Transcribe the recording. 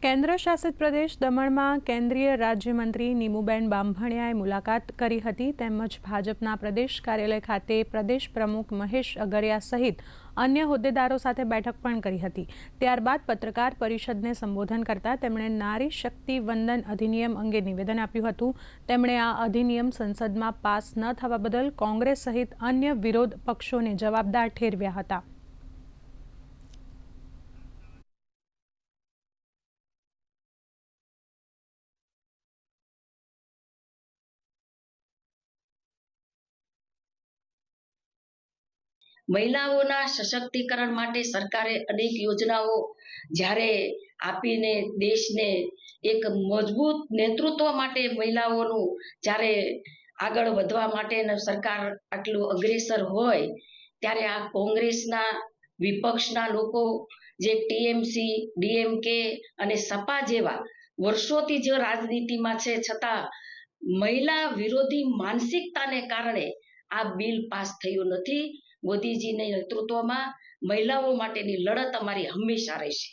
કેન્દ્ર શાસિત પ્રદેશ દમણમાં કેન્દ્રીય રાજ્યમંત્રી નીમુબેન બાંભણિયાએ મુલાકાત કરી હતી તેમજ ભાજપના પ્રદેશ કાર્યાલય ખાતે પ્રદેશ પ્રમુખ મહેશ અગરિયા સહિત અન્ય હોદ્દેદારો સાથે બેઠક પણ કરી હતી। ત્યારબાદ પત્રકાર પરિષદને સંબોધન કરતા તેમણે નારી શક્તિ વંદન અધિનિયમ અંગે નિવેદન આપ્યું હતું। તેમણે આ અધિનિયમ સંસદમાં પાસ ન થવા બદલ કોંગ્રેસ સહિત અન્ય વિરોધ પક્ષોને જવાબદાર ઠેરવ્યા હતા। મહિલાઓના સશક્તિકરણ માટે સરકારે અનેક યોજનાઓ જ્યારે આપીને દેશને એક મજબૂત નેતૃત્વ માટે મહિલાઓનું જ્યારે આગળ વધવા માટે સરકાર આટલું અગ્રેસર હોય ત્યારે આ કોંગ્રેસના વિપક્ષના લોકો જે ટીએમસી, ડીએમકે અને સપા જેવા વર્ષોથી જે રાજનીતિમાં છે છતાં મહિલા વિરોધી માનસિકતાને કારણે આ બિલ પાસ થયું નથી। મોદીજીના નેતૃત્વમાં મહિલાઓ માટેની લડત અમારી હંમેશા રહેશે।